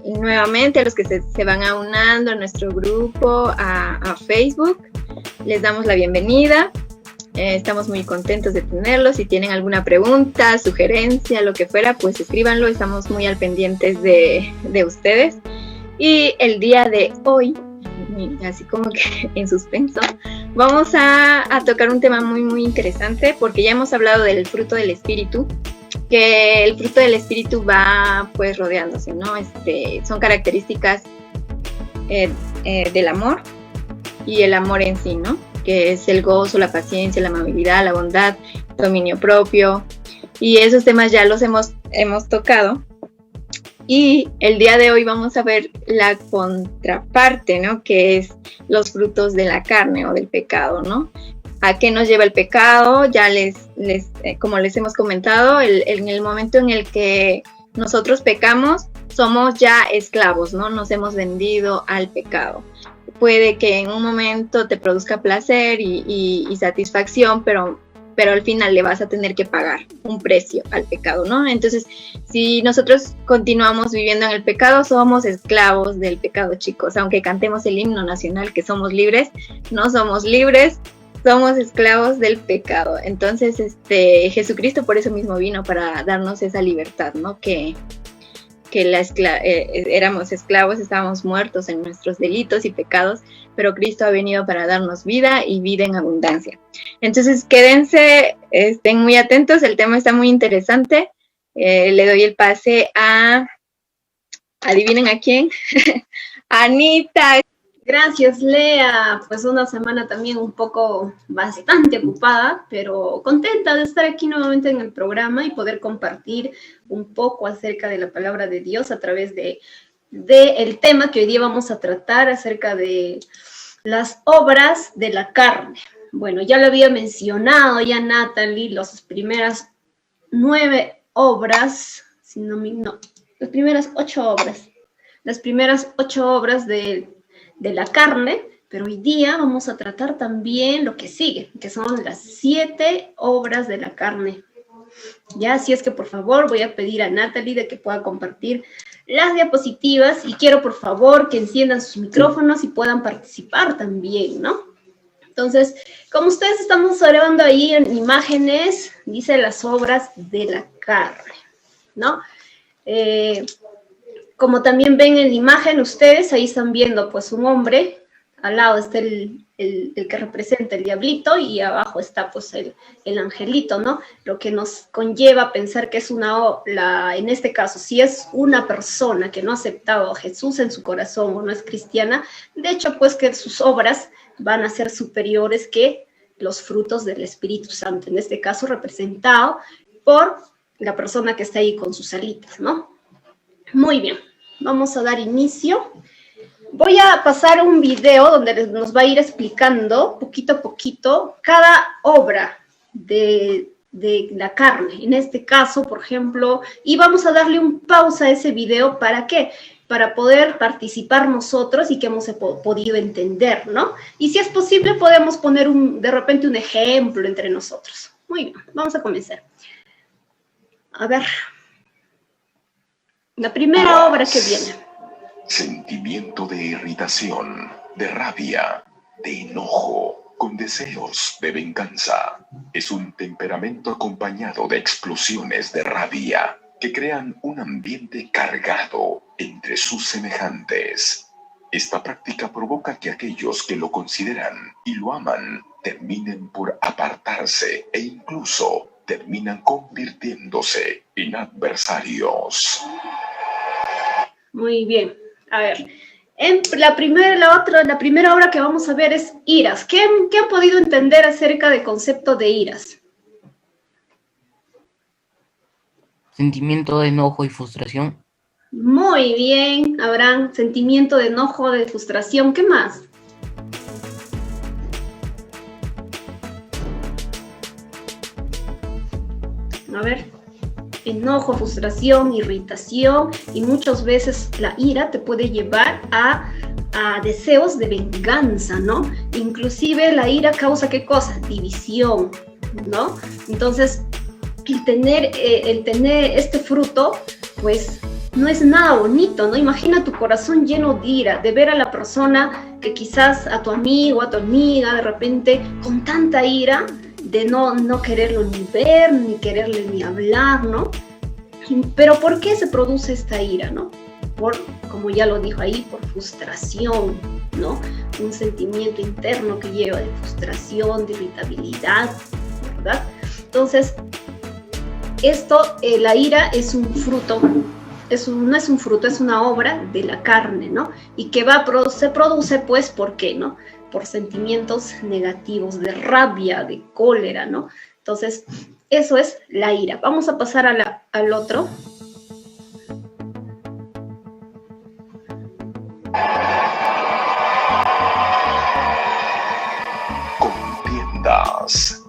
nuevamente a los que se van aunando a nuestro grupo, a Facebook. Les damos la bienvenida. Estamos muy contentos de tenerlos. Si tienen alguna pregunta, sugerencia, lo que fuera, pues escríbanlo. Estamos muy al pendientes de ustedes. Y el día de hoy, así como que en suspenso, vamos a tocar un tema muy, muy interesante, porque ya hemos hablado del fruto del espíritu, que el fruto del espíritu va pues rodeándose, ¿no? Son características del amor y el amor en sí, ¿no? Que es el gozo, la paciencia, la amabilidad, la bondad, dominio propio, y esos temas ya los hemos tocado. Y el día de hoy vamos a ver la contraparte, ¿no? Que es los frutos de la carne o del pecado, ¿no? ¿A qué nos lleva el pecado? Ya como les hemos comentado, en el momento en el que nosotros pecamos, somos ya esclavos, ¿no? Nos hemos vendido al pecado. Puede que en un momento te produzca placer y satisfacción, pero al final le vas a tener que pagar un precio al pecado, ¿no? Entonces, si nosotros continuamos viviendo en el pecado, somos esclavos del pecado, chicos. Aunque cantemos el himno nacional que somos libres, no somos libres, somos esclavos del pecado. Entonces, Jesucristo por eso mismo vino, para darnos esa libertad, ¿no? Que éramos esclavos, estábamos muertos en nuestros delitos y pecados, pero Cristo ha venido para darnos vida y vida en abundancia. Entonces, quédense, estén muy atentos, el tema está muy interesante. Le doy el pase a, adivinen a quién, Anita. Gracias, Lea. Pues una semana también un poco bastante ocupada, pero contenta de estar aquí nuevamente en el programa y poder compartir un poco acerca de la palabra de Dios a través de el tema que hoy día vamos a tratar acerca de las obras de la carne. Bueno, ya lo había mencionado ya Natalie, las primeras 9 obras, las primeras 8 obras. Las primeras 8 obras de la carne, pero hoy día vamos a tratar también lo que sigue, que son las 7 obras de la carne. Ya, así es que por favor voy a pedir a Natalie de que pueda compartir las diapositivas y quiero por favor que enciendan sus micrófonos y puedan participar también, ¿no? Entonces, como ustedes estamos observando ahí en imágenes, dice las obras de la carne, ¿no? Como también ven en la imagen ustedes, ahí están viendo pues un hombre, al lado está el que representa el diablito y abajo está pues el angelito, ¿no? Lo que nos conlleva a pensar que es en este caso, si es una persona que no ha aceptado a Jesús en su corazón o no es cristiana, de hecho pues que sus obras van a ser superiores que los frutos del Espíritu Santo, en este caso representado por la persona que está ahí con sus alitas, ¿no? Muy bien. Vamos a dar inicio. Voy a pasar un video donde nos va a ir explicando poquito a poquito cada obra de la carne. En este caso, por ejemplo, y vamos a darle un pausa a ese video. ¿Para qué? Para poder participar nosotros y que hemos podido entender, ¿no? Y si es posible, podemos poner de repente un ejemplo entre nosotros. Muy bien, vamos a comenzar. A ver. La primera obra que viene. Sentimiento de irritación, de rabia, de enojo, con deseos de venganza. Es un temperamento acompañado de explosiones de rabia que crean un ambiente cargado entre sus semejantes. Esta práctica provoca que aquellos que lo consideran y lo aman terminen por apartarse e incluso terminan convirtiéndose en adversarios. Muy bien. A ver, la primera obra que vamos a ver es iras. ¿Qué han podido entender acerca del concepto de iras? Sentimiento de enojo y frustración. Muy bien, Abraham. Sentimiento de enojo, de frustración. ¿Qué más? A ver, enojo, frustración, irritación, y muchas veces la ira te puede llevar a deseos de venganza, ¿no? Inclusive la ira causa, ¿qué cosa? División, ¿no? Entonces, el tener este fruto, pues no es nada bonito, ¿no? Imagina tu corazón lleno de ira, de ver a la persona que quizás a tu amigo, a tu amiga, de repente con tanta ira, de no quererlo ni ver, ni quererle ni hablar, ¿no? Pero ¿por qué se produce esta ira, no? Como ya lo dijo ahí, por frustración, ¿no? Un sentimiento interno que lleva de frustración, de irritabilidad, ¿verdad? Entonces, la ira es un fruto, no es un fruto, es una obra de la carne, ¿no? Y que se produce, pues, ¿por qué, no? Por sentimientos negativos, de rabia, de cólera, ¿no? Entonces, eso es la ira. Vamos a pasar al otro. Contiendas.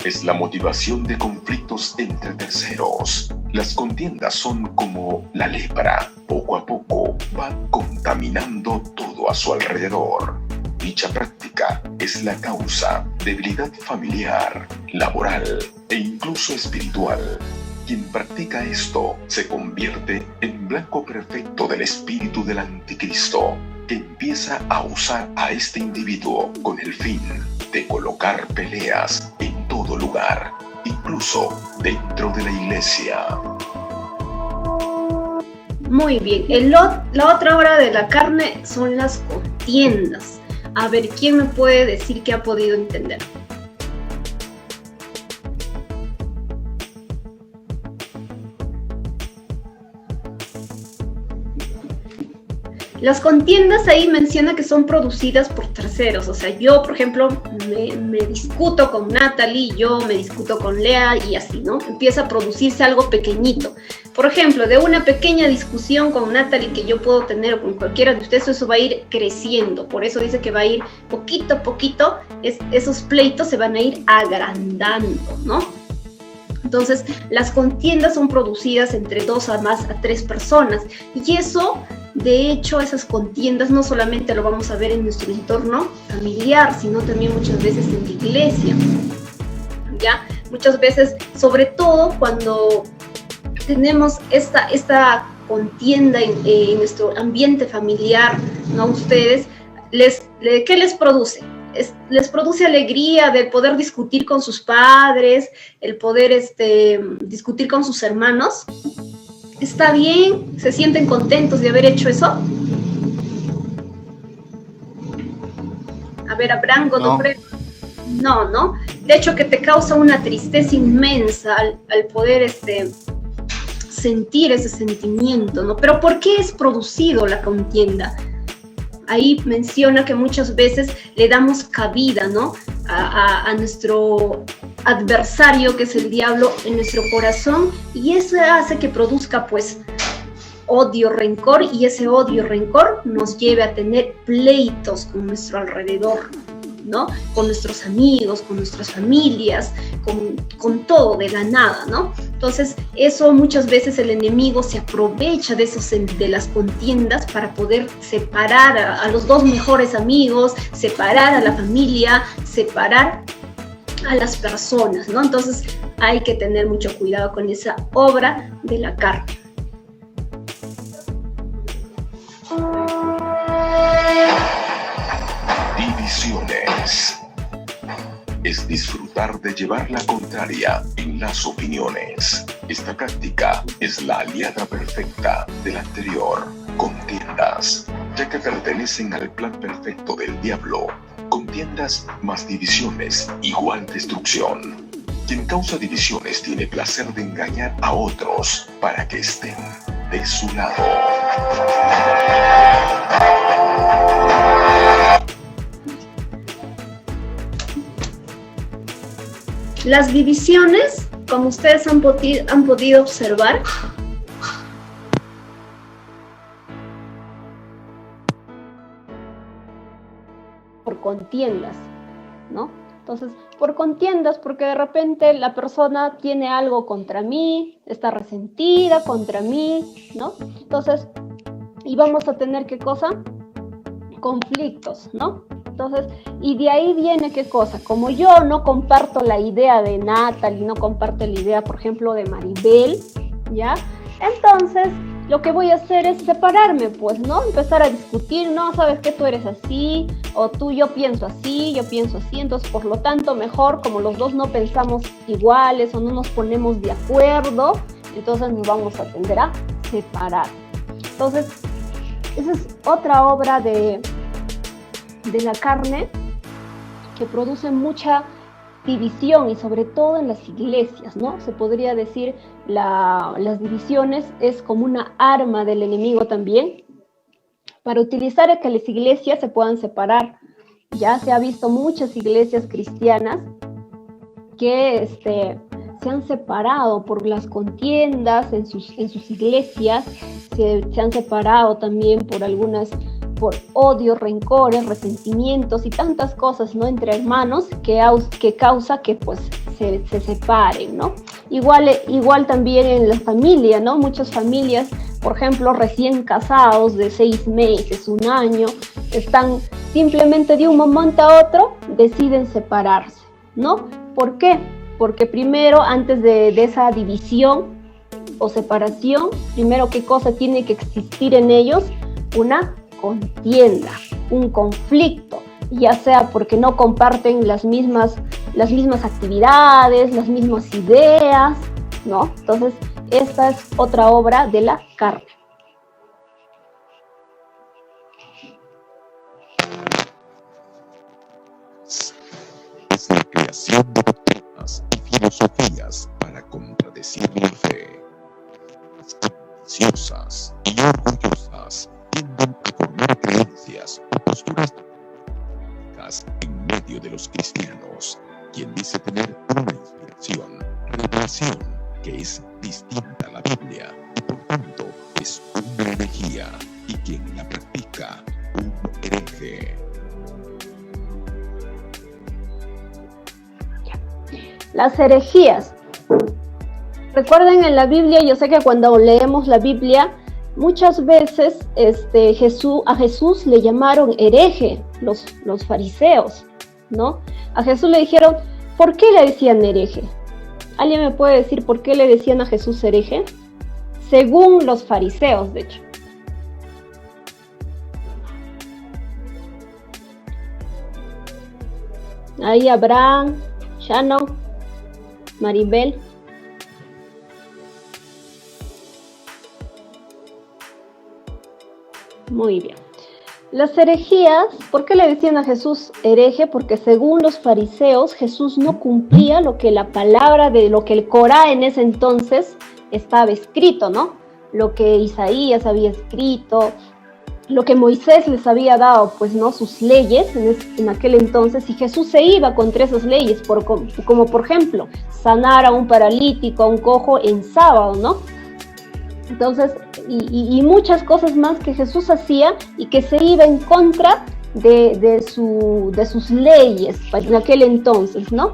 Es la motivación de conflictos entre terceros. Las contiendas son como la lepra. Poco a poco van contaminando todo a su alrededor. Dicha práctica es la causa de debilidad familiar, laboral e incluso espiritual. Quien practica esto se convierte en blanco perfecto del espíritu del anticristo, que empieza a usar a este individuo con el fin de colocar peleas en todo lugar, incluso dentro de la iglesia. Muy bien, la otra obra de la carne son las contiendas. A ver, ¿quién me puede decir qué ha podido entender? Las contiendas ahí menciona que son producidas por terceros, o sea, yo, por ejemplo, me discuto con Natalie, yo me discuto con Lea y así, ¿no? Empieza a producirse algo pequeñito. Por ejemplo, de una pequeña discusión con Natalie que yo puedo tener o con cualquiera de ustedes, eso va a ir creciendo. Por eso dice que va a ir poquito a poquito, esos pleitos se van a ir agrandando, ¿no? Entonces, las contiendas son producidas entre 2 a 3 personas. Y eso, de hecho, esas contiendas no solamente lo vamos a ver en nuestro entorno familiar, sino también muchas veces en la iglesia. ¿Ya? Muchas veces, sobre todo cuando tenemos esta contienda en nuestro ambiente familiar, ¿no? Ustedes, ¿qué les produce? Les produce alegría de poder discutir con sus padres, el poder discutir con sus hermanos. ¿Está bien? ¿Se sienten contentos de haber hecho eso? A ver, Abraham Godofredo. No. De hecho, que te causa una tristeza inmensa al poder sentir ese sentimiento, ¿no? Pero ¿por qué es producido la contienda? Ahí menciona que muchas veces le damos cabida, ¿no? a nuestro adversario, que es el diablo, en nuestro corazón, y eso hace que produzca, pues, odio, rencor, y ese odio, rencor nos lleve a tener pleitos con nuestro alrededor, ¿no? Con nuestros amigos, con nuestras familias, con todo de la nada, ¿no? Entonces, eso muchas veces el enemigo se aprovecha de las contiendas para poder separar a los dos mejores amigos, separar a la familia, separar a las personas, ¿no? Entonces, hay que tener mucho cuidado con esa obra de la carne. Divisiones. Es disfrutar de llevar la contraria en las opiniones. Esta práctica es la aliada perfecta de la anterior, contiendas, ya que pertenecen al plan perfecto del diablo. Contiendas más divisiones igual destrucción. Quien causa divisiones tiene placer de engañar a otros para que estén de su lado. Las divisiones, como ustedes han podido observar, por contiendas, ¿no? Entonces, por contiendas, porque de repente la persona tiene algo contra mí, está resentida contra mí, ¿no? Entonces, y vamos a tener, ¿qué cosa? Conflictos, ¿no? Entonces, y de ahí viene ¿qué cosa? Como yo no comparto la idea de Natalie, no comparto la idea, por ejemplo, de Maribel, ¿ya? Entonces, lo que voy a hacer es separarme, pues, ¿no? Empezar a discutir, no, sabes que tú eres así, o tú, yo pienso así, entonces, por lo tanto, mejor, como los dos no pensamos iguales o no nos ponemos de acuerdo, entonces nos vamos a tender a separar. Entonces, esa es otra obra de la carne que produce mucha división, y sobre todo en las iglesias, ¿no? Se podría decir las divisiones es como una arma del enemigo también para utilizar a que las iglesias se puedan separar. Ya se ha visto muchas iglesias cristianas que se han separado por las contiendas en sus iglesias, se han separado también por odios, rencores, resentimientos y tantas cosas, ¿no? Entre hermanos que causa que pues se separen, ¿no? Igual también en la familia, ¿no? Muchas familias, por ejemplo, recién casados de 6 meses, 1 año, están simplemente de un momento a otro, deciden separarse, ¿no? ¿Por qué? Porque primero, antes de esa división o separación, primero, ¿qué cosa tiene que existir en ellos? Una contienda, un conflicto, ya sea porque no comparten las mismas actividades, las mismas ideas, ¿no? Entonces, esta es otra obra de la carne. Es la creación de doctrinas y filosofías para contradecir la fe. Ambiciosas y orgullosas tienden a formar creencias o posturas en medio de los cristianos. Quien dice tener una revelación que es distinta a la Biblia y por tanto es una herejía, y quien la practica, un hereje. Las herejías. Recuerden, en la Biblia, yo sé que cuando leemos la Biblia, muchas veces a Jesús le llamaron hereje los fariseos, ¿no? A Jesús le dijeron, ¿por qué le decían hereje? ¿Alguien me puede decir por qué le decían a Jesús hereje? Según los fariseos, de hecho. Ahí Abraham, Shannon, Maribel. Muy bien. Las herejías, ¿por qué le decían a Jesús hereje? Porque según los fariseos, Jesús no cumplía lo que la palabra de lo que el Corán en ese entonces estaba escrito, ¿no? Lo que Isaías había escrito, lo que Moisés les había dado, pues, ¿no? Sus leyes en aquel entonces, y Jesús se iba contra esas leyes, como por ejemplo, sanar a un paralítico, a un cojo en sábado, ¿no? Entonces, y muchas cosas más que Jesús hacía y que se iba en contra de sus leyes en aquel entonces, ¿no?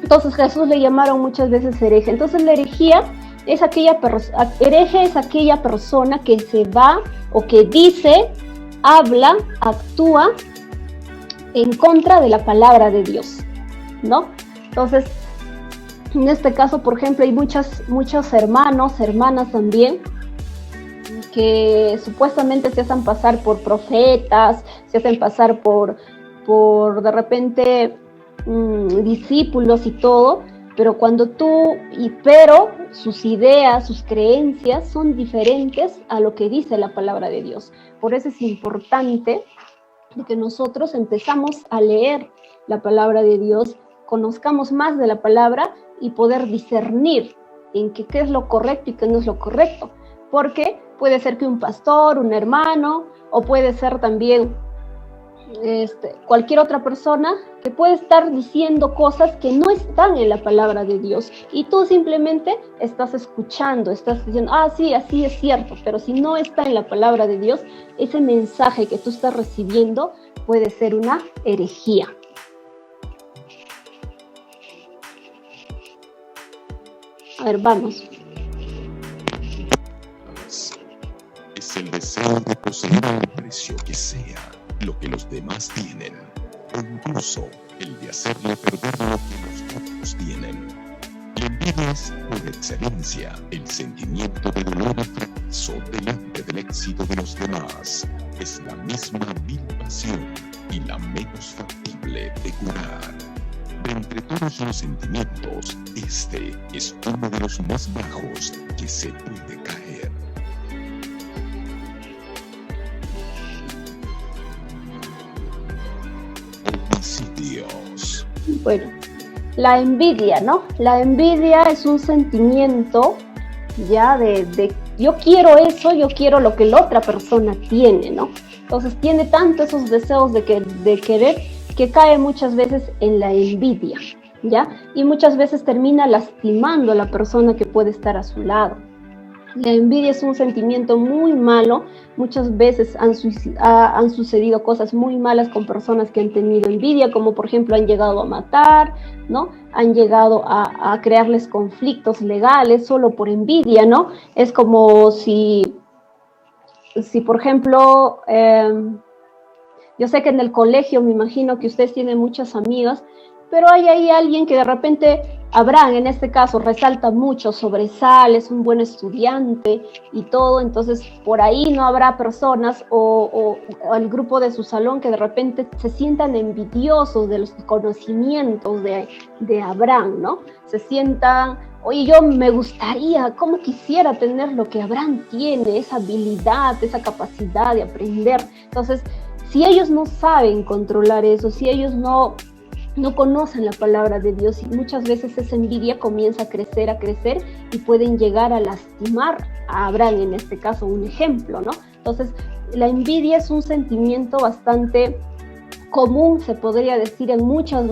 Entonces Jesús le llamaron muchas veces hereje. Entonces la herejía es hereje es aquella persona que se va o que dice, habla, actúa en contra de la palabra de Dios, ¿no? Entonces, en este caso, por ejemplo, hay muchos hermanos, hermanas también, que supuestamente se hacen pasar por profetas, se hacen pasar por de repente discípulos y todo, pero pero sus ideas, sus creencias son diferentes a lo que dice la palabra de Dios. Por eso es importante que nosotros empezamos a leer la palabra de Dios, conozcamos más de la palabra y poder discernir en qué es lo correcto y qué no es lo correcto. Porque puede ser que un pastor, un hermano, o puede ser también cualquier otra persona que puede estar diciendo cosas que no están en la palabra de Dios, y tú simplemente estás escuchando, estás diciendo, sí, así es cierto, pero si no está en la palabra de Dios, ese mensaje que tú estás recibiendo puede ser una herejía. A ver, vamos. Es el deseo de poseer al precio que sea lo que los demás tienen, o incluso el de hacerle perder lo que los otros tienen. La envidia es, por excelencia, el sentimiento de dolor y falso delante del éxito de los demás es la misma vil pasión y la menos factible de curar. De entre todos los sentimientos, este es uno de los más bajos que se puede caer. Homicidios. Bueno, la envidia, ¿no? La envidia es un sentimiento ya de yo quiero eso, yo quiero lo que la otra persona tiene, ¿no? Entonces tiene tanto esos deseos de querer que cae muchas veces en la envidia, ¿ya? Y muchas veces termina lastimando a la persona que puede estar a su lado. La envidia es un sentimiento muy malo. Muchas veces han sucedido cosas muy malas con personas que han tenido envidia, como por ejemplo han llegado a matar, ¿no? Han llegado a crearles conflictos legales solo por envidia, ¿no? Es como si por ejemplo, yo sé que en el colegio, me imagino que ustedes tienen muchas amigas, pero hay ahí alguien que de repente, Abraham en este caso, resalta mucho, sobresale, es un buen estudiante y todo, entonces por ahí no habrá personas o el grupo de su salón que de repente se sientan envidiosos de los conocimientos de Abraham, ¿no? Se sientan, oye, yo me gustaría, cómo quisiera tener lo que Abraham tiene, esa habilidad, esa capacidad de aprender. Entonces, si ellos no saben controlar eso, si ellos no conocen la palabra de Dios, y muchas veces esa envidia comienza a crecer y pueden llegar a lastimar a Abraham, en este caso un ejemplo, ¿no? Entonces la envidia es un sentimiento bastante común, se podría decir, en muchas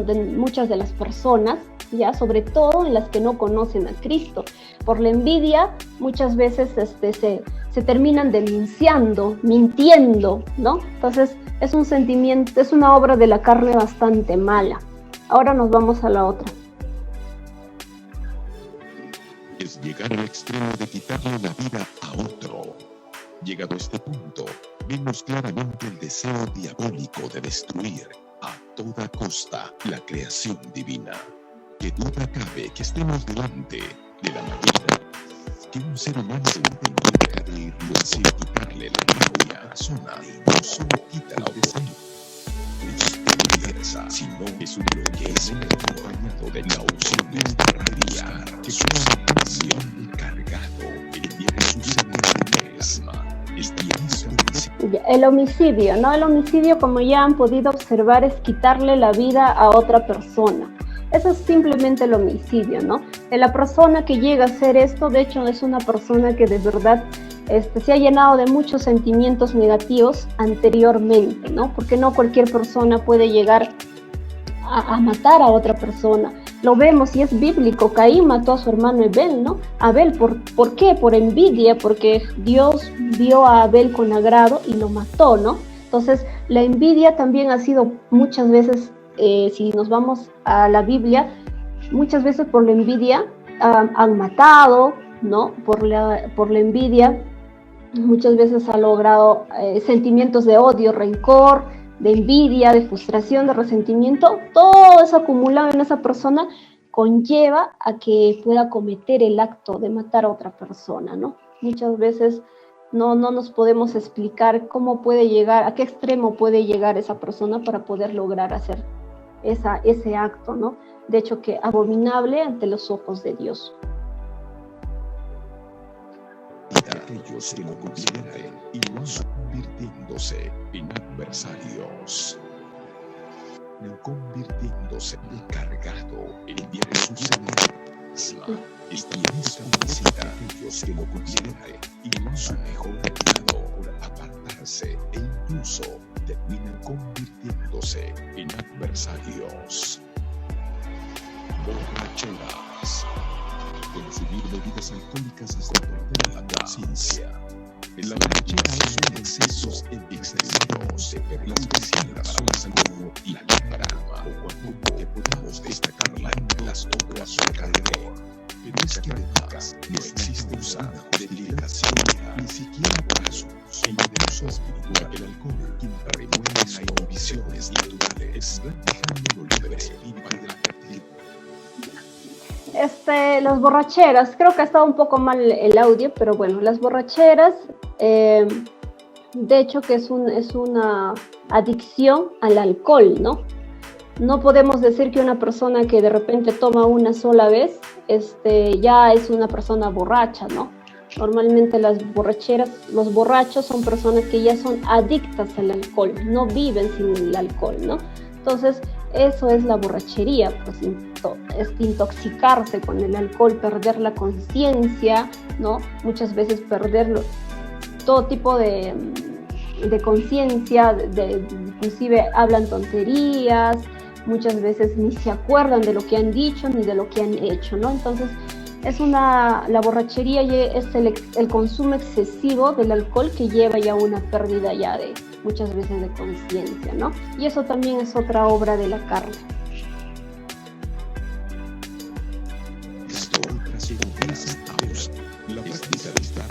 de las personas, ya, sobre todo en las que no conocen a Cristo. Por la envidia muchas veces se terminan denunciando, mintiendo, ¿no? Entonces es un sentimiento, es una obra de la carne bastante mala. Ahora nos vamos a la otra. Es llegar al extremo de quitarle la vida a otro. Llegado a este punto, vemos claramente el deseo diabólico de destruir a toda costa la creación divina. ¿Qué duda cabe que estemos delante de la manera que un ser humano se intenta de irrumpir y quitarle la vida a la persona? No solo quita la deseo, sino es un bloqueo acompañado de la opción de rabia, que es una pasión cargado el viene sucediendo el homicidio, ¿no? El homicidio, como ya han podido observar, es quitarle la vida a otra persona. Eso es simplemente el homicidio, ¿no? La persona que llega a hacer esto, de hecho, es una persona que de verdad se ha llenado de muchos sentimientos negativos anteriormente, ¿no? Porque no cualquier persona puede llegar a matar a otra persona. Lo vemos y es bíblico. Caín mató a su hermano Abel, ¿no? Abel, ¿por qué? Por envidia, porque Dios vio a Abel con agrado y lo mató, ¿no? Entonces, la envidia también ha sido muchas veces, si nos vamos a la Biblia, muchas veces por la envidia han matado, ¿no? Por la envidia muchas veces ha logrado sentimientos de odio, rencor, de envidia, de frustración, de resentimiento. Todo eso acumulado en esa persona conlleva a que pueda cometer el acto de matar a otra persona, ¿no? Muchas veces no nos podemos explicar cómo puede llegar, a qué extremo puede llegar esa persona para poder lograr hacer ese acto, ¿no? De hecho, que abominable ante los ojos de Dios. Aquellos que lo consideran y no convirtiéndose en adversarios, no convirtiéndose en cargado en bien sucedido. Esta lista necesita aquellos que lo consideran y no su mejor lado por apartarse e incluso terminan convirtiéndose en adversarios. Borracheras. Consumir bebidas alcohólicas hasta perder la conciencia. La borrachera es un excesos excesivos de perlas vecinas para la salud y la lámpara, o cuando que podamos destacarla entre las obras alrededor. Pero es que además no existe una justificación, ni siquiera para su uso espiritual. El alcohol quien remueve las inhibiciones naturales, dejándolo libre y para la actividad. Las borracheras, creo que ha estado un poco mal el audio, pero bueno, las borracheras, de hecho que es una adicción al alcohol, ¿no? No podemos decir que una persona que de repente toma una sola vez, ya es una persona borracha, ¿no? Normalmente las borracheras, los borrachos son personas que ya son adictas al alcohol, no viven sin el alcohol, ¿no? Entonces, eso es la borrachería, pues es intoxicarse con el alcohol, perder la conciencia, ¿no? Muchas veces perder todo tipo de conciencia, inclusive hablan tonterías, muchas veces ni se acuerdan de lo que han dicho ni de lo que han hecho, ¿no? Entonces, la borrachería es el consumo excesivo del alcohol que lleva ya una pérdida ya muchas veces de conciencia, ¿no? Y eso también es otra obra de la carne. La práctica de estar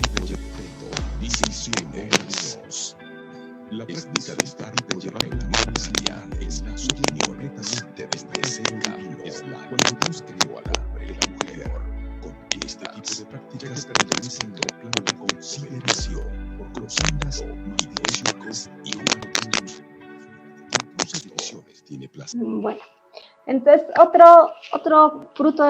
La práctica de estar por llevar la maestría es la sostenida netamente desde ese cambio. Es cuando Dios creó al hombre y la mujer. Con este tipo de prácticas pertenecen al plano de consideración, por los andas ideológicos y humanos. Incluso divisiones tiene plaza. Bueno, entonces otro fruto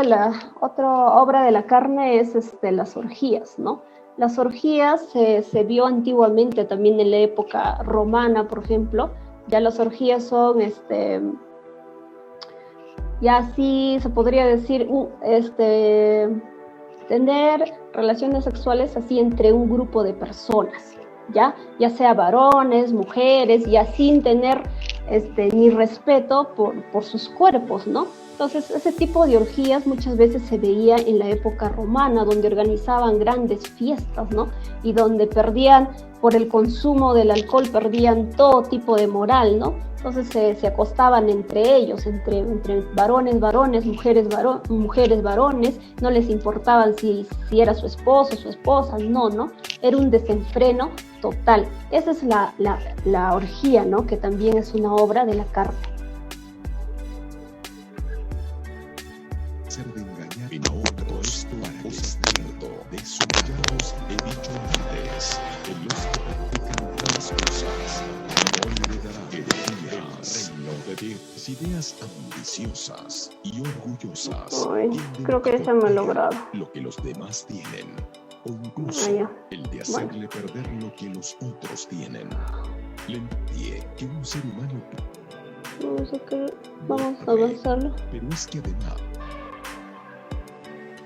otra obra de la carne es las orgías, ¿no? Las orgías se vio antiguamente también en la época romana, por ejemplo. Ya las orgías son, ya así se podría decir, tener relaciones sexuales así entre un grupo de personas, ya sea varones, mujeres, ya sin tener ni respeto por sus cuerpos, ¿no? Entonces, ese tipo de orgías muchas veces se veía en la época romana, donde organizaban grandes fiestas, ¿no? Y donde por el consumo del alcohol, perdían todo tipo de moral, ¿no? Entonces se acostaban entre ellos, entre varones, mujeres, varones, no les importaban si era su esposo, su esposa, no, era un desenfreno total. Esa es la orgía, ¿no? Que también es una obra de la carne. De engañar en otro esto para que cierto de eso ya os he dicho antes, en los que practican tales cosas no heredarán el reino de Dios. Ideas ambiciosas y orgullosas. Creo que ya me he logrado lo que los demás tienen, o incluso el de hacerle perder lo que los otros tienen. Le impide que un ser humano vamos a avanzarlo. Pero es que además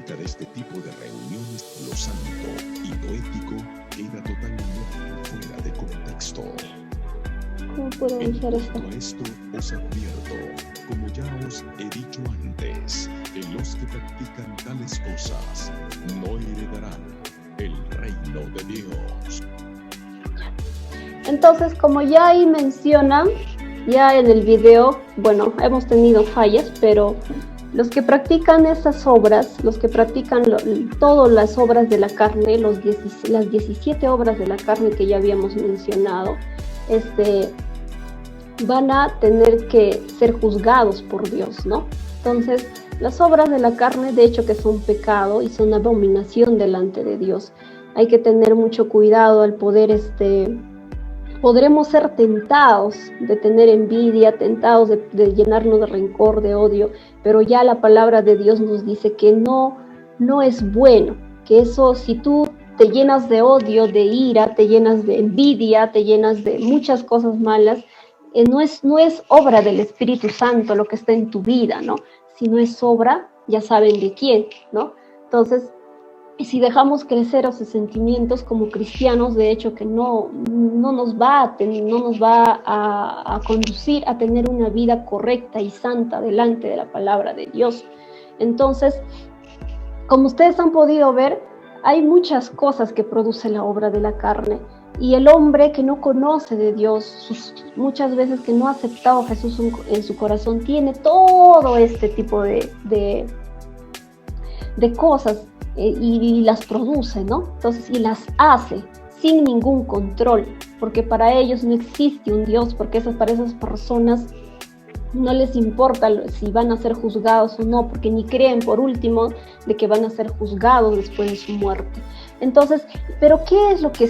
de este tipo de reuniones, lo santo y lo ético queda totalmente fuera de contexto. ¿Cómo puedo avanzar esto? A esto os advierto, como ya os he dicho antes, en los que practican tales cosas no heredarán el reino de Dios. Entonces, como ya ahí mencionan, ya en el video, bueno, hemos tenido fallas, pero los que practican esas obras, los que practican todas las obras de la carne, las 17 obras de la carne que ya habíamos mencionado, van a tener que ser juzgados por Dios, ¿no? Entonces, las obras de la carne, de hecho, que son pecado y son abominación delante de Dios. Hay que tener mucho cuidado al poder, podremos ser tentados de tener envidia, tentados de llenarnos de rencor, de odio, pero ya la palabra de Dios nos dice que no es bueno, que eso, si tú te llenas de odio, de ira, te llenas de envidia, te llenas de muchas cosas malas, no es obra del Espíritu Santo lo que está en tu vida, ¿no? Si no es obra, ya saben de quién, ¿no? Entonces, si dejamos crecer esos sentimientos como cristianos, de hecho que no nos va a conducir a tener una vida correcta y santa delante de la palabra de Dios. Entonces, como ustedes han podido ver, hay muchas cosas que produce la obra de la carne, y el hombre que no conoce de Dios, muchas veces que no ha aceptado a Jesús en su corazón, tiene todo este tipo de cosas y las produce, ¿no? Entonces, y las hace sin ningún control, porque para ellos no existe un Dios, porque para esas personas No les importa si van a ser juzgados o no, porque ni creen, por último, de que van a ser juzgados después de su muerte. Entonces, ¿pero qué es lo que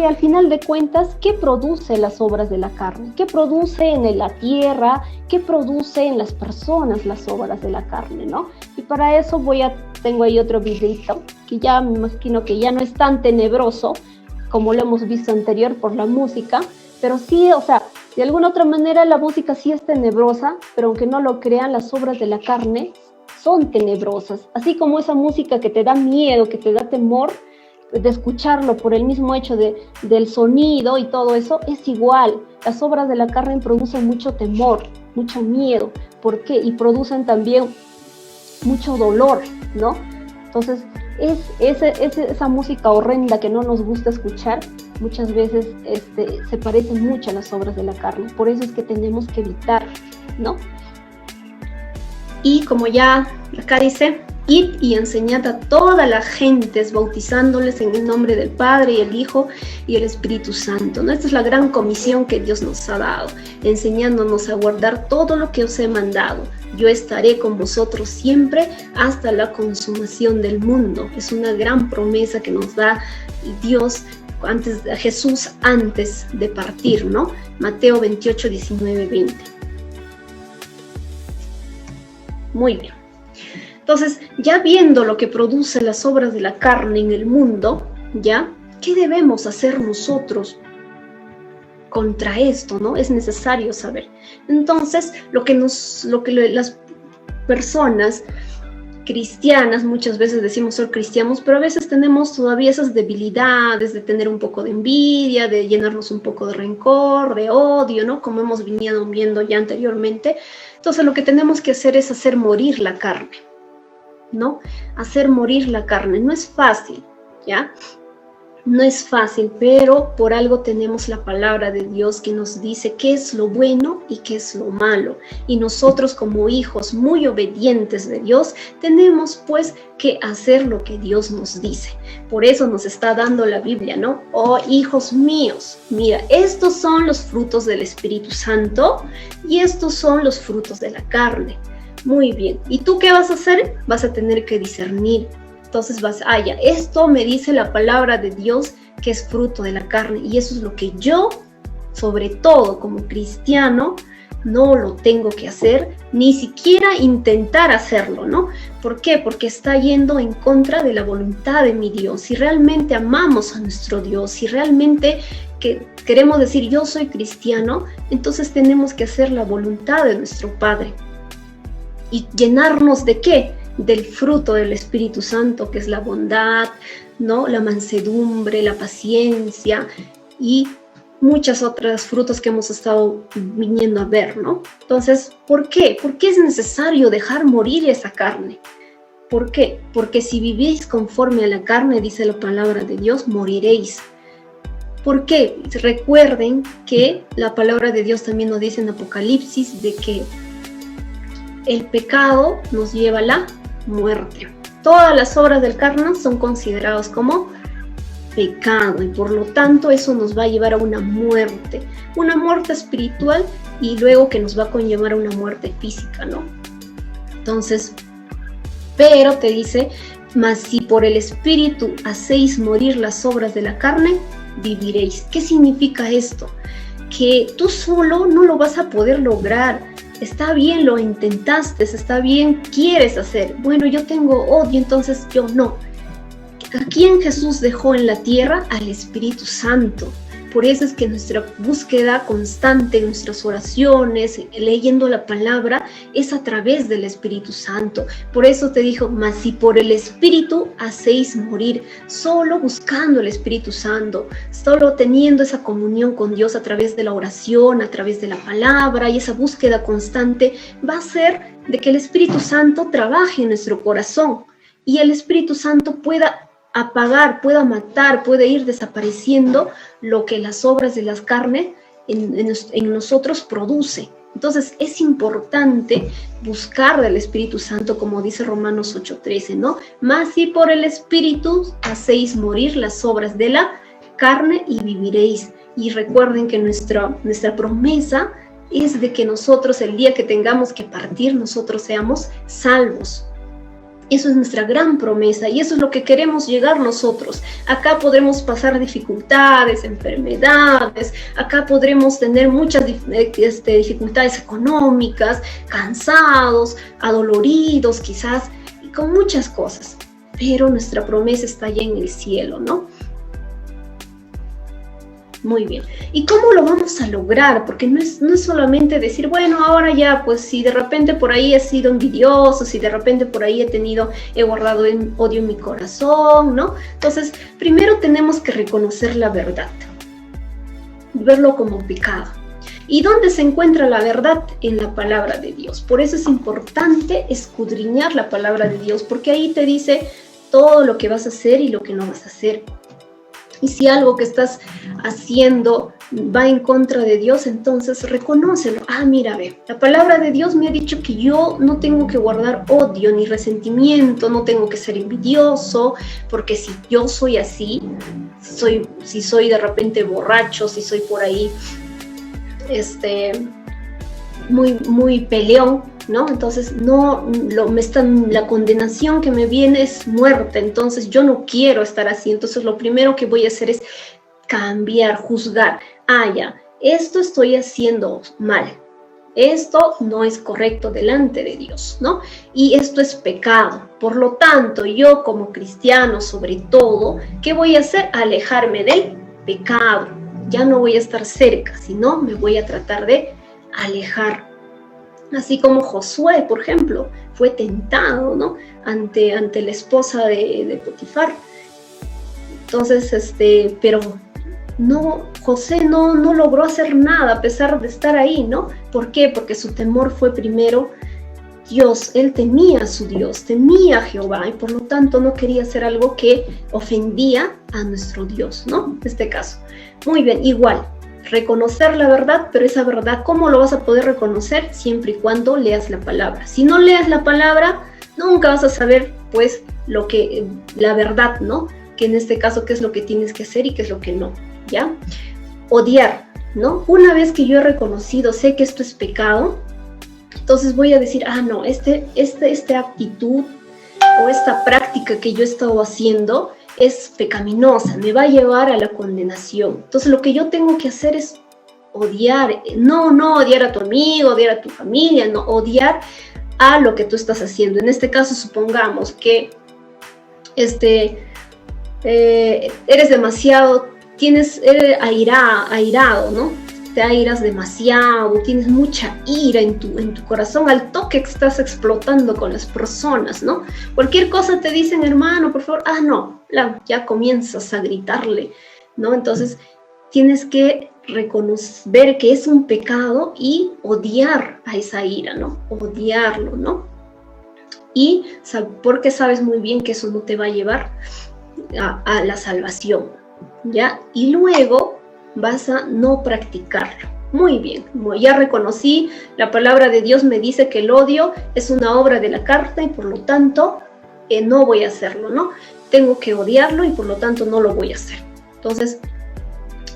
al final de cuentas, qué produce las obras de la carne? ¿Qué produce en la tierra? ¿Qué produce en las personas las obras de la carne, no? Y para eso tengo ahí otro videito, que ya me imagino que ya no es tan tenebroso, como lo hemos visto anterior por la música, pero sí, o sea, de alguna otra manera la música sí es tenebrosa, pero aunque no lo crean, las obras de la carne son tenebrosas. Así como esa música que te da miedo, que te da temor de escucharlo por el mismo hecho del sonido y todo eso, es igual. Las obras de la carne producen mucho temor, mucho miedo. ¿Por qué? Y producen también mucho dolor, ¿no? Entonces, esa música horrenda que no nos gusta escuchar, muchas veces se parece mucho a las obras de la carne. Por eso es que tenemos que evitar, ¿no? Y como ya acá dice, id y enseñad a todas las gentes, bautizándoles en el nombre del Padre y el Hijo y el Espíritu Santo, ¿no? Esta es la gran comisión que Dios nos ha dado, enseñándonos a guardar todo lo que os he mandado. Yo estaré con vosotros siempre hasta la consumación del mundo. Es una gran promesa que nos da Dios Jesús antes de partir, ¿no? Mateo 28, 19, 20. Muy bien. Entonces, ya viendo lo que produce las obras de la carne en el mundo, ¿ya? ¿Qué debemos hacer nosotros contra esto, no? Es necesario saber. Entonces, lo que las personas cristianas, muchas veces decimos ser cristianos, pero a veces tenemos todavía esas debilidades de tener un poco de envidia, de llenarnos un poco de rencor, de odio, ¿no? Como hemos venido viendo ya anteriormente. Entonces, lo que tenemos que hacer es hacer morir la carne, ¿no? Hacer morir la carne. No es fácil, ¿ya? No es fácil, pero por algo tenemos la palabra de Dios que nos dice qué es lo bueno y qué es lo malo. Y nosotros como hijos muy obedientes de Dios, tenemos pues que hacer lo que Dios nos dice. Por eso nos está dando la Biblia, ¿no? Oh, hijos míos, mira, estos son los frutos del Espíritu Santo y estos son los frutos de la carne. Muy bien. ¿Y tú qué vas a hacer? Vas a tener que discernir. Entonces ya, esto me dice la palabra de Dios que es fruto de la carne, y eso es lo que yo, sobre todo como cristiano, no lo tengo que hacer, ni siquiera intentar hacerlo, ¿no? ¿Por qué? Porque está yendo en contra de la voluntad de mi Dios. Si realmente amamos a nuestro Dios, si realmente queremos decir yo soy cristiano, entonces tenemos que hacer la voluntad de nuestro Padre. ¿Y llenarnos de qué? Del fruto del Espíritu Santo, que es la bondad, ¿no? La mansedumbre, la paciencia y muchas otras frutos que hemos estado viniendo a ver, ¿no? Entonces, ¿por qué? ¿Por qué es necesario dejar morir esa carne? ¿Por qué? Porque si vivís conforme a la carne, dice la palabra de Dios, moriréis. ¿Por qué? Recuerden que la palabra de Dios también nos dice en Apocalipsis de que el pecado nos lleva a la muerte. Todas las obras del carne son consideradas como pecado y por lo tanto eso nos va a llevar a una muerte espiritual y luego que nos va a conllevar a una muerte física, ¿no? Entonces, pero te dice, mas si por el Espíritu hacéis morir las obras de la carne, viviréis. ¿Qué significa esto? Que tú solo no lo vas a poder lograr. Está bien, lo intentaste, está bien, quieres hacer. Bueno, yo tengo odio, entonces yo no. ¿A quién Jesús dejó en la tierra? Al Espíritu Santo. Por eso es que nuestra búsqueda constante, nuestras oraciones, leyendo la palabra, es a través del Espíritu Santo. Por eso te dijo, mas si por el Espíritu hacéis morir, solo buscando el Espíritu Santo, solo teniendo esa comunión con Dios a través de la oración, a través de la palabra y esa búsqueda constante, va a hacer de que el Espíritu Santo trabaje en nuestro corazón y el Espíritu Santo pueda apagar, pueda matar, puede ir desapareciendo lo que las obras de las carnes en nosotros produce. Entonces es importante buscar del Espíritu Santo, como dice Romanos 8:13, ¿no? Mas si por el Espíritu hacéis morir las obras de la carne y viviréis. Y recuerden que nuestra promesa es de que nosotros, el día que tengamos que partir, nosotros seamos salvos. Eso es nuestra gran promesa y eso es lo que queremos llegar nosotros. Acá podremos pasar dificultades, enfermedades, acá podremos tener muchas dificultades económicas, cansados, adoloridos quizás, y con muchas cosas. Pero nuestra promesa está allá en el cielo, ¿no? Muy bien. ¿Y cómo lo vamos a lograr? Porque no es solamente decir, bueno, ahora ya, pues si de repente por ahí he sido envidioso, si de repente por ahí he guardado odio en mi corazón, ¿no? Entonces, primero tenemos que reconocer la verdad, verlo como pecado. ¿Y dónde se encuentra la verdad? En la palabra de Dios. Por eso es importante escudriñar la palabra de Dios, porque ahí te dice todo lo que vas a hacer y lo que no vas a hacer. Y si algo que estás haciendo va en contra de Dios, entonces reconócelo. Ah, mira, ve, la palabra de Dios me ha dicho que yo no tengo que guardar odio ni resentimiento, no tengo que ser envidioso, porque si yo soy así, si soy de repente borracho, si soy por ahí muy peleón, ¿no? Entonces la condenación que me viene es muerte, entonces yo no quiero estar así. Entonces lo primero que voy a hacer es cambiar, juzgar. Ah, ya, esto estoy haciendo mal, esto no es correcto delante de Dios, ¿no? Y esto es pecado. Por lo tanto, yo como cristiano, sobre todo, ¿qué voy a hacer? Alejarme del pecado. Ya no voy a estar cerca, sino me voy a tratar de alejar. Así como Josué, por ejemplo, fue tentado, ¿no? ante la esposa de Potifar. Entonces, pero José no logró hacer nada a pesar de estar ahí, ¿no? ¿Por qué? Porque su temor fue primero Dios. Él temía a su Dios, temía a Jehová, y por lo tanto no quería hacer algo que ofendía a nuestro Dios, ¿no? En este caso. Muy bien, igual. Reconocer la verdad, pero esa verdad, ¿cómo lo vas a poder reconocer? Siempre y cuando leas la palabra. Si no leas la palabra, nunca vas a saber, pues, la verdad, ¿no? Que en este caso, qué es lo que tienes que hacer y qué es lo que no, ¿ya? Odiar, ¿no? Una vez que yo he reconocido, sé que esto es pecado, entonces voy a decir, ah, no, esta actitud o esta práctica que yo he estado haciendo es pecaminosa, me va a llevar a la condenación. Entonces lo que yo tengo que hacer es odiar, no odiar a tu amigo, odiar a tu familia, no, odiar a lo que tú estás haciendo. En este caso, supongamos que eres demasiado, eres airado, ¿no? Te airas demasiado, tienes mucha ira en tu corazón, al toque que estás explotando con las personas, ¿no? Cualquier cosa te dicen, hermano, por favor, no, ya comienzas a gritarle, ¿no? Entonces tienes que ver que es un pecado y odiar a esa ira, ¿no? Odiarlo, ¿no? Y porque sabes muy bien que eso no te va a llevar a la salvación, ¿ya? Y luego vas a no practicarlo. Muy bien, ya reconocí, la palabra de Dios me dice que el odio es una obra de la carne y por lo tanto no voy a hacerlo, ¿no? Tengo que odiarlo y por lo tanto no lo voy a hacer. Entonces,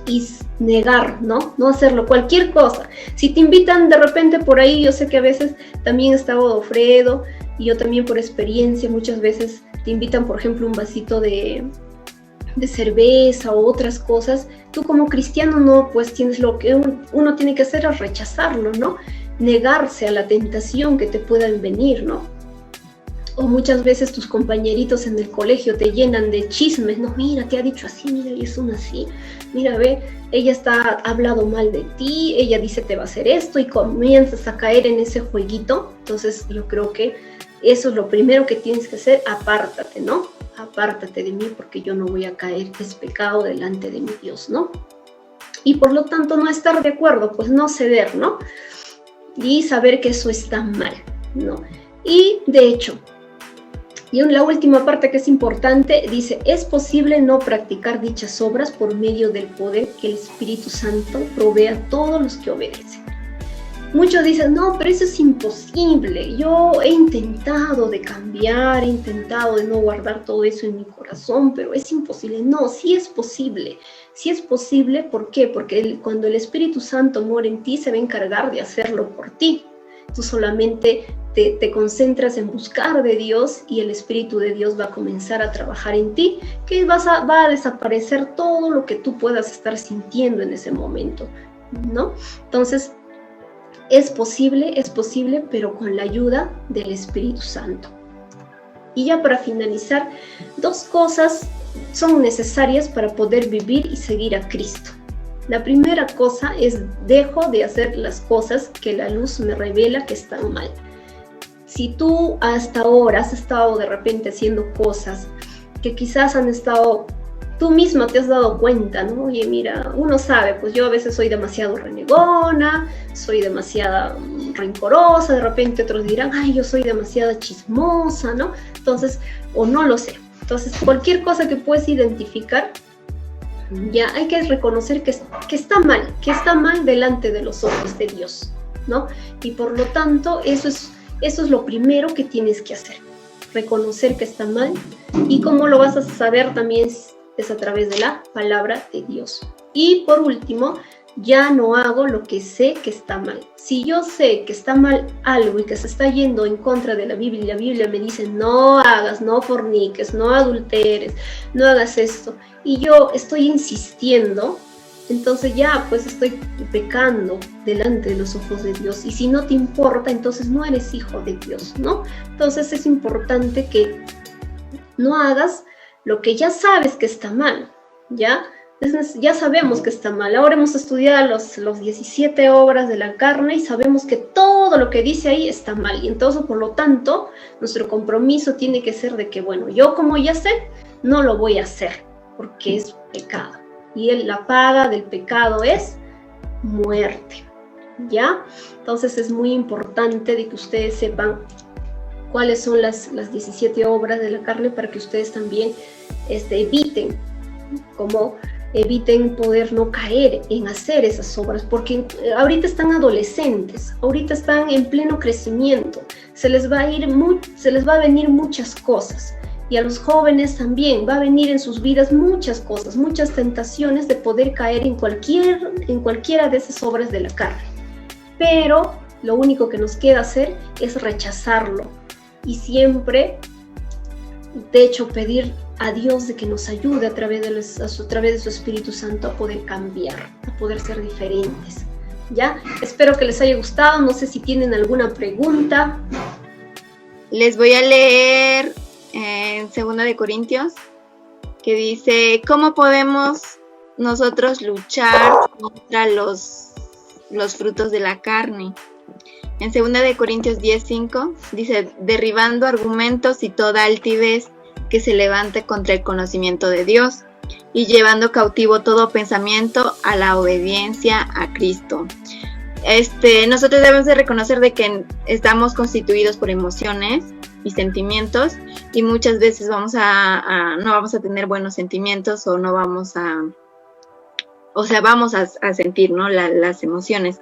y negar, ¿no? No hacerlo, cualquier cosa. Si te invitan de repente por ahí, yo sé que a veces también está Godofredo y yo también por experiencia muchas veces te invitan, por ejemplo, un vasito de cerveza o otras cosas, tú como cristiano no, pues tienes lo que uno tiene que hacer es rechazarlo, ¿no? Negarse a la tentación que te puedan venir, ¿no? O muchas veces tus compañeritos en el colegio te llenan de chismes, no, mira, te ha dicho así, mira, y es una así, mira, ve, ella ha hablado mal de ti, ella dice te va a hacer esto, y comienzas a caer en ese jueguito. Entonces yo creo que eso es lo primero que tienes que hacer, apártate, ¿no? Apártate de mí porque yo no voy a caer, es pecado delante de mi Dios, ¿no? Y por lo tanto no estar de acuerdo, pues no ceder, ¿no? Y saber que eso está mal, ¿no? Y de hecho, y en la última parte que es importante, dice, es posible no practicar dichas obras por medio del poder que el Espíritu Santo provee a todos los que obedecen. muchos dicen, no, pero eso es imposible. Yo he intentado de cambiar, he intentado de no guardar todo eso en mi corazón, pero es imposible. No, sí es posible. Sí es posible, ¿por qué? Porque cuando el Espíritu Santo mora en ti, se va a encargar de hacerlo por ti. Tú solamente te concentras en buscar de Dios y el Espíritu de Dios va a comenzar a trabajar en ti, que va a desaparecer todo lo que tú puedas estar sintiendo en ese momento, ¿no? Entonces, es posible, pero con la ayuda del Espíritu Santo. Y ya para finalizar, 2 cosas son necesarias para poder vivir y seguir a Cristo. La primera cosa es, dejo de hacer las cosas que la luz me revela que están mal. Si tú hasta ahora has estado de repente haciendo cosas que quizás han estado, tú misma te has dado cuenta, ¿no? Oye, mira, uno sabe, pues yo a veces soy demasiado renegona, soy demasiado rencorosa, de repente otros dirán, ay, yo soy demasiado chismosa, ¿no? Entonces, o no lo sé. Entonces, cualquier cosa que puedes identificar, ya hay que reconocer que está mal delante de los ojos de Dios, ¿no? Y por lo tanto, eso es lo primero que tienes que hacer, reconocer que está mal. Y cómo lo vas a saber también es a través de la palabra de Dios. Y por último, ya no hago lo que sé que está mal. Si yo sé que está mal algo y que se está yendo en contra de la Biblia me dice no hagas, no forniques, no adulteres, no hagas esto, y yo estoy insistiendo, entonces ya pues estoy pecando delante de los ojos de Dios. Y si no te importa, entonces no eres hijo de Dios, ¿no? Entonces es importante que no hagas lo que ya sabes que está mal, ¿ya? Ya sabemos que está mal. Ahora hemos estudiado los 17 obras de la carne y sabemos que todo lo que dice ahí está mal. Y entonces, por lo tanto, nuestro compromiso tiene que ser de que, bueno, yo como ya sé, no lo voy a hacer porque es pecado. Y la paga del pecado es muerte, ¿ya? Entonces es muy importante de que ustedes sepan cuáles son las 17 obras de la carne para que ustedes también eviten poder no caer en hacer esas obras, porque ahorita están adolescentes, ahorita están en pleno crecimiento, se les va a venir muchas cosas, y a los jóvenes también va a venir en sus vidas muchas cosas, muchas tentaciones de poder caer en cualquiera de esas obras de la carne. Pero lo único que nos queda hacer es rechazarlo y siempre, de hecho, pedir a Dios de que nos ayude a través de su Espíritu Santo a poder cambiar, a poder ser diferentes, ¿ya? Espero que les haya gustado, no sé si tienen alguna pregunta. Les voy a leer en 2 de Corintios, que dice, ¿cómo podemos nosotros luchar contra los frutos de la carne? En 2 de Corintios 10:5 dice, derribando argumentos y toda altivez que se levante contra el conocimiento de Dios y llevando cautivo todo pensamiento a la obediencia a Cristo. Nosotros debemos de reconocer de que estamos constituidos por emociones y sentimientos y muchas veces no vamos a tener buenos sentimientos o no vamos a, vamos a sentir, ¿no? las emociones.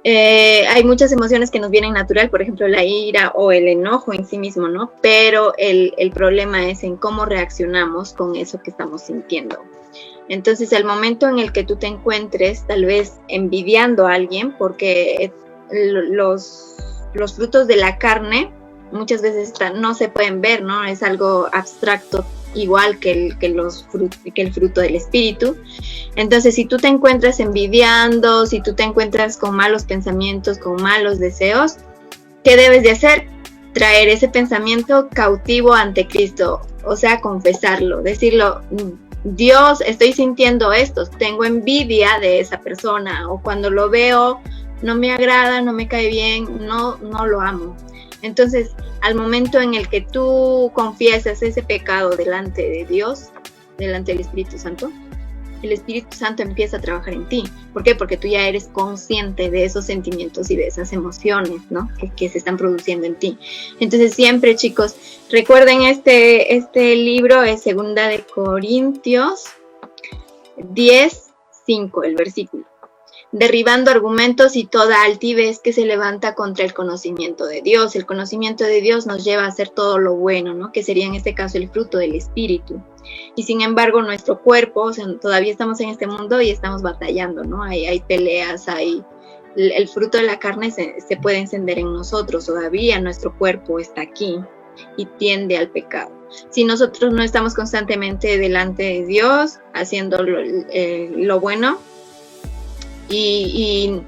Hay muchas emociones que nos vienen natural, por ejemplo la ira o el enojo en sí mismo, ¿no? Pero el problema es en cómo reaccionamos con eso que estamos sintiendo. Entonces, al momento en el que tú te encuentres tal vez envidiando a alguien, porque los frutos de la carne muchas veces no se pueden ver, ¿no? Es algo abstracto, igual que el fruto del Espíritu. Entonces, si tú te encuentras envidiando, si tú te encuentras con malos pensamientos, con malos deseos, ¿qué debes de hacer? Traer ese pensamiento cautivo ante Cristo, o sea, confesarlo, decirlo, Dios, estoy sintiendo esto, tengo envidia de esa persona, o cuando lo veo, no me agrada, no me cae bien, no lo amo. Entonces, al momento en el que tú confiesas ese pecado delante de Dios, delante del Espíritu Santo, el Espíritu Santo empieza a trabajar en ti. ¿Por qué? Porque tú ya eres consciente de esos sentimientos y de esas emociones, ¿no? que se están produciendo en ti. Entonces, siempre, chicos, recuerden este libro es 2 de Corintios 10:5, el versículo. derribando argumentos y toda altivez que se levanta contra el conocimiento de Dios. El conocimiento de Dios nos lleva a hacer todo lo bueno, ¿no? Que sería en este caso el fruto del Espíritu. Y sin embargo nuestro cuerpo, o sea, todavía estamos en este mundo y estamos batallando, ¿no? Hay peleas, el fruto de la carne se puede encender en nosotros, todavía nuestro cuerpo está aquí y tiende al pecado. Si nosotros no estamos constantemente delante de Dios, haciendo lo bueno, y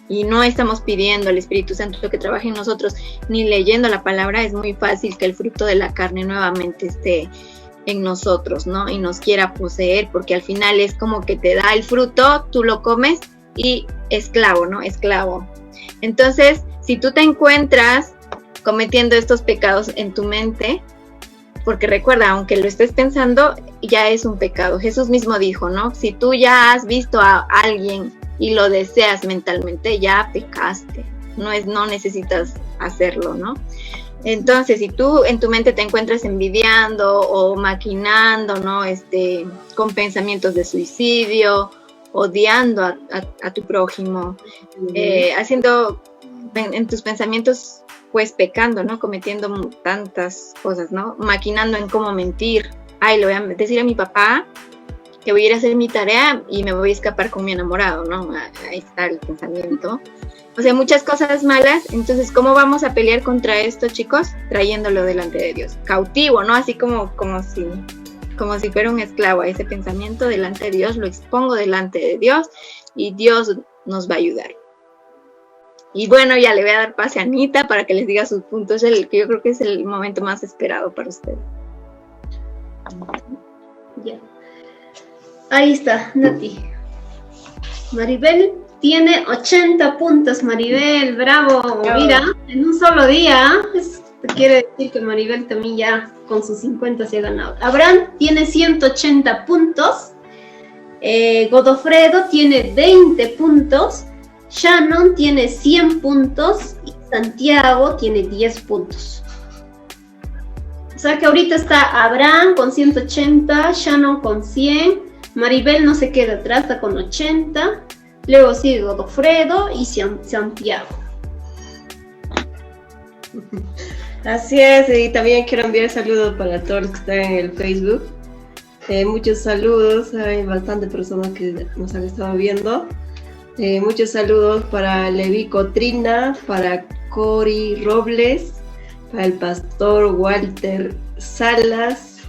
no estamos pidiendo al Espíritu Santo que trabaje en nosotros, ni leyendo la palabra, es muy fácil que el fruto de la carne nuevamente esté en nosotros, ¿no? Y nos quiera poseer, porque al final es como que te da el fruto, tú lo comes y esclavo, ¿no? Esclavo. Entonces, si tú te encuentras cometiendo estos pecados en tu mente, porque recuerda, aunque lo estés pensando, ya es un pecado. Jesús mismo dijo, ¿no? Si tú ya has visto a alguien y lo deseas mentalmente, ya pecaste. No necesitas hacerlo, ¿no? Entonces, si tú en tu mente te encuentras envidiando o maquinando, ¿no? Con pensamientos de suicidio, odiando a tu prójimo, haciendo en tus pensamientos, pues pecando, ¿no? Cometiendo tantas cosas, ¿no? Maquinando en cómo mentir. Ay, le voy a decir a mi papá que voy a ir a hacer mi tarea y me voy a escapar con mi enamorado, ¿no? Ahí está el pensamiento. O sea, muchas cosas malas. Entonces, ¿cómo vamos a pelear contra esto, chicos? Trayéndolo delante de Dios. Cautivo, ¿no? Así como si fuera un esclavo a ese pensamiento delante de Dios. Lo expongo delante de Dios y Dios nos va a ayudar. Y bueno, ya le voy a dar pase a Anita para que les diga sus puntos, que yo creo que es el momento más esperado para ustedes. Ya. Ahí está, Nati. Maribel tiene 80 puntos, Maribel, bravo. Mira, en un solo día, quiere decir que Maribel también ya con sus 50 se ha ganado. Abraham tiene 180 puntos, Godofredo tiene 20 puntos, Shannon tiene 100 puntos y Santiago tiene 10 puntos. O sea que ahorita está Abraham con 180, Shannon con 100, Maribel no se queda atrás, está con 80, luego sigue Godofredo y Santiago. Así es, y también quiero enviar saludos para todos los que están en el Facebook. Muchos saludos, hay bastantes personas que nos han estado viendo. Muchos saludos para Levi Cotrina, para Cori Robles, para el pastor Walter Salas,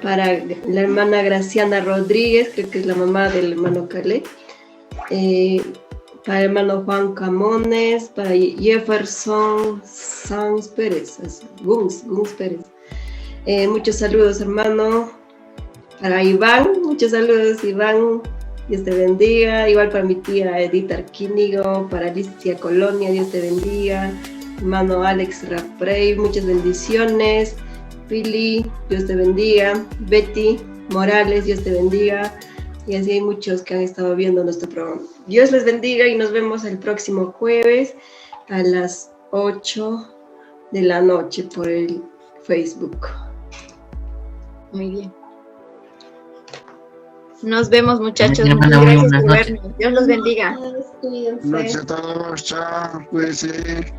para la hermana Graciana Rodríguez, creo que es la mamá del hermano Calé, para el hermano Juan Camones, para Jefferson Sanz Pérez, Guns Pérez. Muchos saludos, hermano. Para Iván, muchos saludos, Iván. Dios te bendiga. Igual para mi tía Edith Arquínigo, para Alicia Colonia, Dios te bendiga. Hermano Alex Raprey, muchas bendiciones. Pili, Dios te bendiga. Betty Morales, Dios te bendiga. Y así hay muchos que han estado viendo nuestro programa. Dios les bendiga y nos vemos el próximo jueves a las 8 de la noche por el Facebook. Muy bien. Nos vemos, muchachos. Muchas Gracias por vernos. Dios los bendiga. Cuídense. Noche a todos, chao, cuídense.